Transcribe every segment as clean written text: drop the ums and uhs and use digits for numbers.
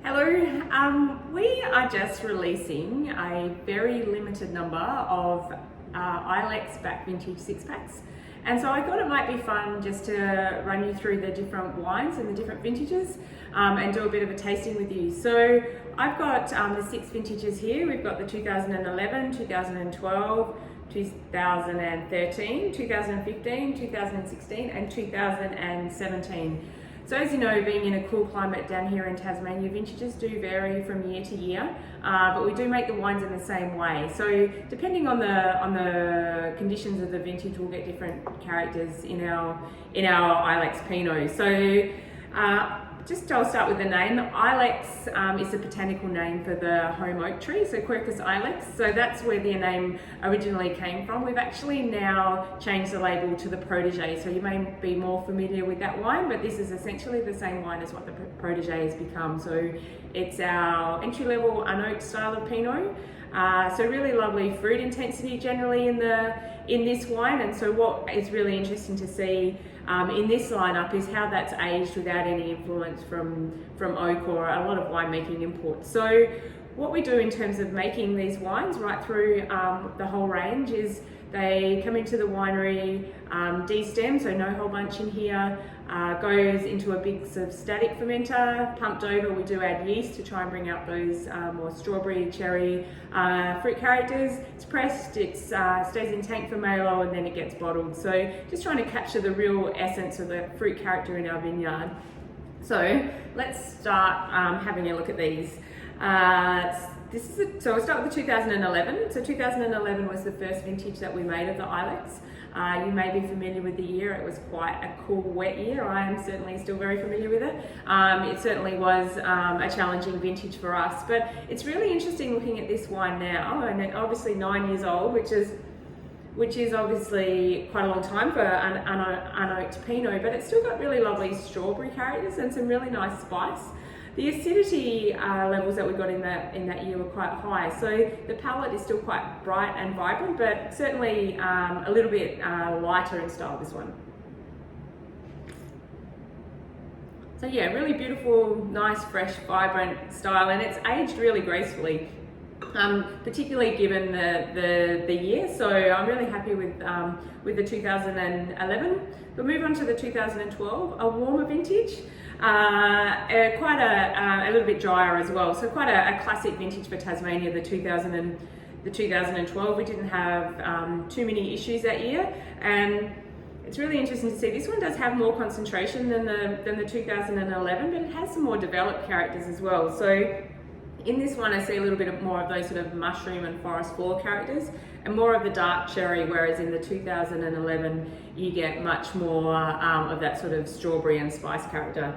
Hello, we are just releasing a very limited number of Ilex back vintage 6-packs. And so I thought it might be fun just to run you through the different wines and the different vintages and do a bit of a tasting with you. So I've got the 6 vintages here. We've got the 2011, 2012, 2013, 2015, 2016 and 2017. So as you know, being in a cool climate down here in Tasmania, vintages do vary from year to year, but we do make the wines in the same way. So depending on the conditions of the vintage, we'll get different characters in our Ilex Pinot. So I'll start with the name. Ilex is the botanical name for the Holm oak tree, so Quercus ilex. So that's where the name originally came from. We've actually now changed the label to the Protégé, so you may be more familiar with that wine, but this is essentially the same wine as what the Protégé has become. So it's our entry-level unoaked style of Pinot. So really lovely fruit intensity generally in this wine, and so what is really interesting to see in this lineup is how that's aged without any influence from oak or a lot of winemaking imports. So what we do in terms of making these wines right through the whole range is they come into the winery, de-stem, so no whole bunch in here, goes into a big sort of static fermenter, pumped over. We do add yeast to try and bring out those more strawberry, cherry fruit characters. It's pressed, it stays in tank for Malo, and then it gets bottled. So just trying to capture the real essence of the fruit character in our vineyard. So let's start having a look at these. So we'll start with the 2011. So 2011 was the first vintage that we made of the Ilex. You may be familiar with the year. It was quite a cool wet year. I am certainly still very familiar with it. It certainly was a challenging vintage for us, but it's really interesting looking at this wine now, and obviously 9 years old, which is obviously quite a long time for an unoaked Pinot, but it's still got really lovely strawberry characters and some really nice spice. The acidity levels that we got in that year were quite high, so the palate is still quite bright and vibrant, but certainly a little bit lighter in style, this one. So yeah, really beautiful, nice, fresh, vibrant style, and it's aged really gracefully, particularly given the year. So I'm really happy with the 2011. We'll move on to the 2012, a warmer vintage. Quite a little bit drier as well, so quite a classic vintage for Tasmania, the 2012. We didn't have too many issues that year, and it's really interesting to see. This one does have more concentration than the 2011, but it has some more developed characters as well. So in this one I see a little bit more of those sort of mushroom and forest floor characters and more of the dark cherry, whereas in the 2011 you get much more of that sort of strawberry and spice character.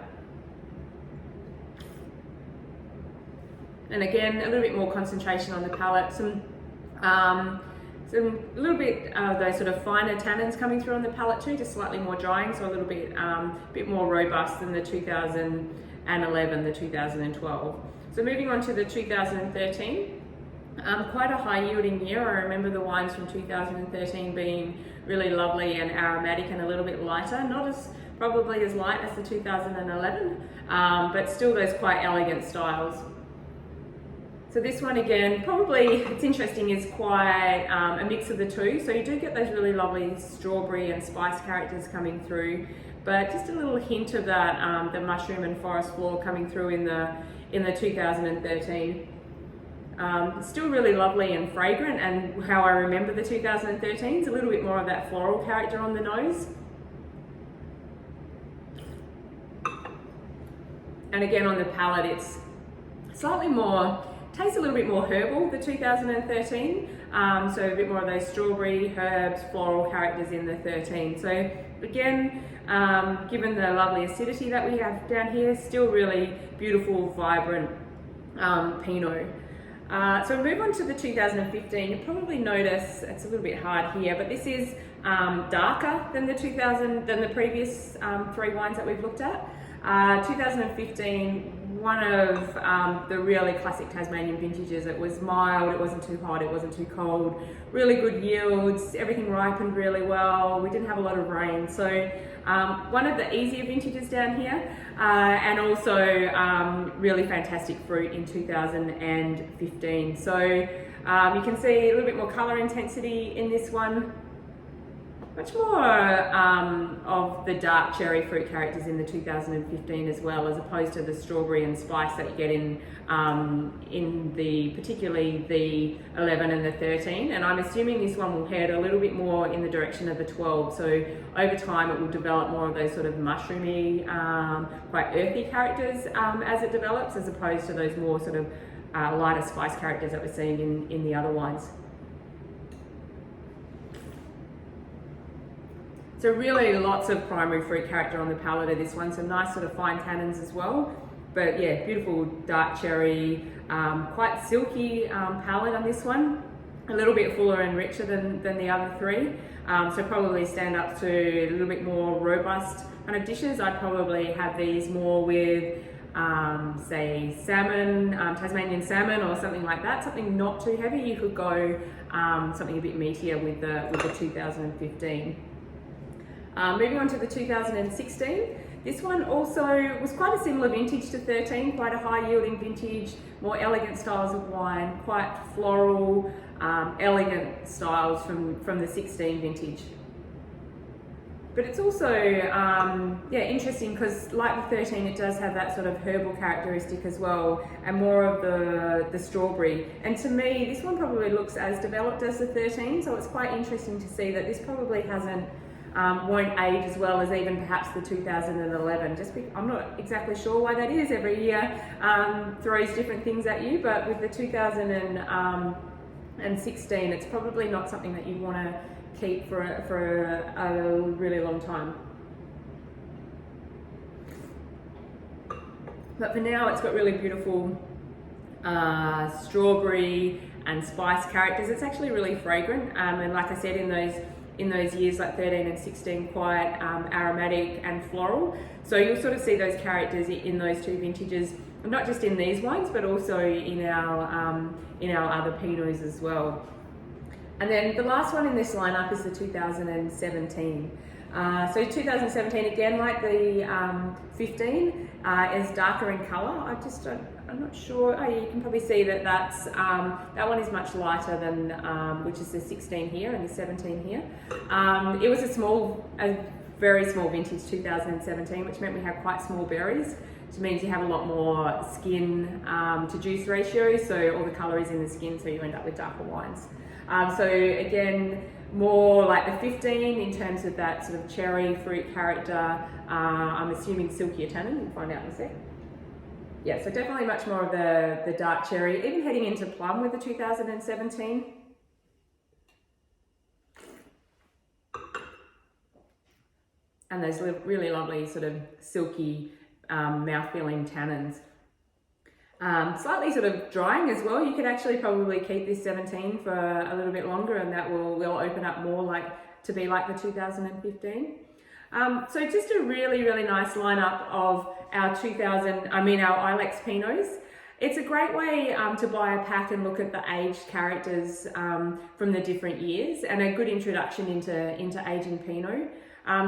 And again, a little bit more concentration on the palate, some little bit of those sort of finer tannins coming through on the palate too, just slightly more drying, so a little bit more robust than the 2011, the 2012. So moving on to the 2013, quite a high yielding year. I remember the wines from 2013 being really lovely and aromatic and a little bit lighter, not probably as light as the 2011, but still those quite elegant styles. So this one again, probably, it's interesting, is quite a mix of the two. So you do get those really lovely strawberry and spice characters coming through, but just a little hint of that, the mushroom and forest floor coming through in the 2013. Still really lovely and fragrant, and how I remember the 2013 is a little bit more of that floral character on the nose. And again on the palate, it's slightly more, tastes a little bit more herbal, the 2013, so a bit more of those strawberry, herbs, floral characters in the 13. So again, given the lovely acidity that we have down here, still really beautiful, vibrant Pinot. So we move on to the 2015. You'll probably notice it's a little bit hard here, but this is darker than the previous 3 wines that we've looked at. 2015 one of the really classic Tasmanian vintages. It was mild, it wasn't too hot, it wasn't too cold, really good yields, everything ripened really well, we didn't have a lot of rain. So one of the easier vintages down here, and also really fantastic fruit in 2015. So you can see a little bit more colour intensity in this one. Much more of the dark cherry fruit characters in the 2015 as well, as opposed to the strawberry and spice that you get in the particularly the 11 and the 13. And I'm assuming this one will head a little bit more in the direction of the 12. So over time it will develop more of those sort of mushroomy, quite earthy characters as it develops, as opposed to those more sort of lighter spice characters that we're seeing in the other wines. So really lots of primary fruit character on the palate of this one, some nice sort of fine tannins as well. But yeah, beautiful dark cherry, quite silky palate on this one. A little bit fuller and richer than the other three. So probably stand up to a little bit more robust kind of dishes. I'd probably have these more with say salmon, Tasmanian salmon or something like that, something not too heavy. You could go something a bit meatier with the 2015. Moving on to the 2016, this one also was quite a similar vintage to 13, quite a high yielding vintage, more elegant styles of wine, quite floral, elegant styles from the 16 vintage. But it's also yeah, interesting because like the 13, it does have that sort of herbal characteristic as well, and more of the strawberry. And to me, this one probably looks as developed as the 13, so it's quite interesting to see that this probably won't age as well as even perhaps the 2011. I'm not exactly sure why that is. Every year throws different things at you, but with the 2016, it's probably not something that you want to keep for a really long time. But for now, it's got really beautiful strawberry and spice characters. It's actually really fragrant, and like I said, in those years like 13 and 16, quite aromatic and floral. So you'll sort of see those characters in those two vintages, not just in these wines, but also in our other Pinots as well. And then the last one in this lineup is the 2017. So 2017, again, like the 15, is darker in colour. I'm not sure. Oh, yeah, you can probably see that that one is much lighter than which is the 16 here and the 17 here. It was a very small vintage 2017, which meant we had quite small berries, which means you have a lot more skin to juice ratio. So all the colour is in the skin, so you end up with darker wines. So again, more like the 15 in terms of that sort of cherry fruit character. I'm assuming silkier tannin, we'll find out in a sec. Yeah, so definitely much more of the dark cherry, even heading into plum with the 2017. And those really lovely sort of silky mouth-feeling tannins. Slightly sort of drying as well. You could actually probably keep this 17 for a little bit longer, and that will open up more to be like the 2015. So just a really nice lineup of our our Ilex Pinots. It's a great way to buy a pack and look at the aged characters from the different years, and a good introduction into aging Pinot.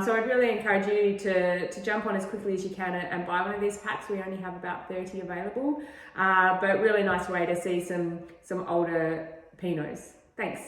So I'd really encourage you to jump on as quickly as you can and buy one of these packs. We only have about 30 available, but really nice way to see some older Pinots. Thanks.